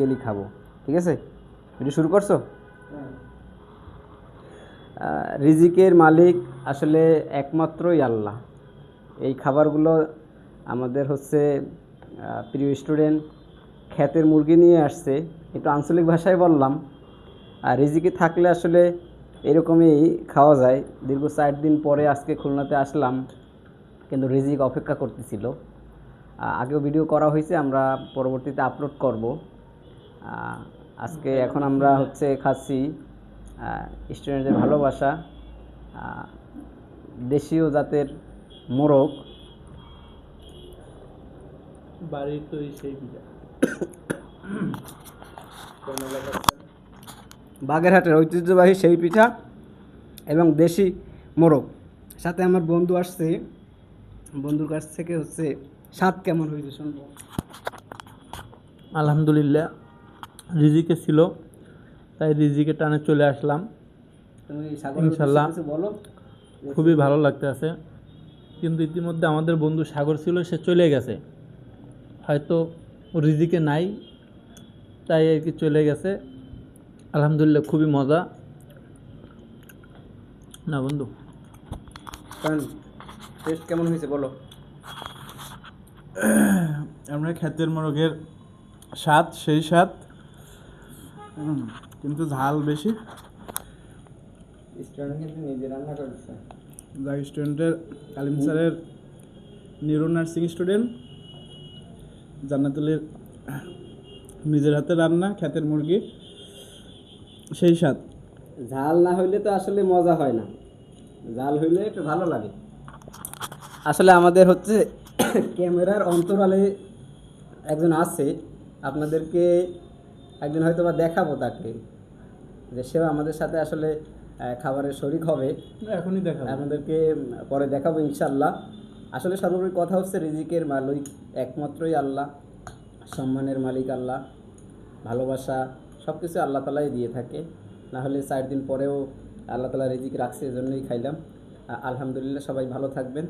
গেলি খাবো, ঠিক আছে? ভিডিও শুরু করছো? রিজিকের মালিক আসলে একমাত্রই আল্লাহ। এই খাবারগুলো আমাদের হচ্ছে প্রিয় স্টুডেন্ট ক্ষেতের মুরগি নিয়ে আসছে, একটু আঞ্চলিক ভাষায় বললাম। আর রিজিকে থাকলে আসলে এরকমই খাওয়া যায়। দীর্ঘ 4 দিন পরে আজকে খুলনাতে আসলাম, কিন্তু রিজিক অপেক্ষা করতেছিল। আগেও ভিডিও করা হয়েছে, আমরা পরবর্তীতে আপলোড করব। আজকে এখন আমরা হচ্ছে খাচ্ছি স্টুডেন্টদের ভালোবাসা, দেশীয় জাতের মোরগ। বাড়ির তৈরি সেই পিঠা, বাগেরহাটের ঐতিহ্যবাহী সেই পিঠা এবং দেশি মোরগ। সাথে আমার বন্ধু আসছে, বন্ধুর কাছ থেকে হচ্ছে স্বাদ কেমন হয়েছে শুনবো। আলহামদুলিল্লাহ রিজিকে ছিল, তাই রিজিকে টানে চলে আসলাম। ইনশাল্লাহ বলো। খুবই ভালো লাগতেছে। কিন্তু ইতিমধ্যে আমাদের বন্ধু সাগর ছিল, সে চলে গেছে, হয়তো রিজিকে নাই, তাই আর কি চলে গেছে। আলহামদুলিল্লাহ খুবই মজা না বন্ধু? কারণ টেস্ট কেমন হয়েছে বলো। আমরা ক্ষেতের মোরগের স্বাদ সেই স্বাদ, কিন্তু ঝাল বেশি। স্টুডেন্ট কিন্তু নিজে রান্না করেছে। স্টুডেন্টের কালিম স্যারের নিউরো নার্সিং স্টুডেন্ট জান্নাতুলের নিজের হাতে রান্না ক্ষেতের মুরগি, সেই স্বাদ। ঝাল না হইলে তো আসলে মজা হয় না, ঝাল হইলে একটু ভালো লাগে। আসলে আমাদের হচ্ছে ক্যামেরার অন্তরালে একজন আছে, আপনাদেরকে একদিন হয়তো বা দেখাবো তাকে, যে সেও আমাদের সাথে আসলে খাবারের শরিক হবে। এখনই দেখা আপনাদেরকে পরে দেখাবো ইনশাল্লাহ। আসলে সর্বোপরি কথা হচ্ছে রিজিকের মালিক একমাত্রই আল্লাহ, সম্মানের মালিক আল্লাহ, ভালোবাসা সব কিছু আল্লাহ তালাই দিয়ে থাকে। না হলে 4 দিন পরেও আল্লাহ তালা রিজিক রাখছে, এজন্যই খাইলাম। আলহামদুলিল্লাহ, সবাই ভালো থাকবেন।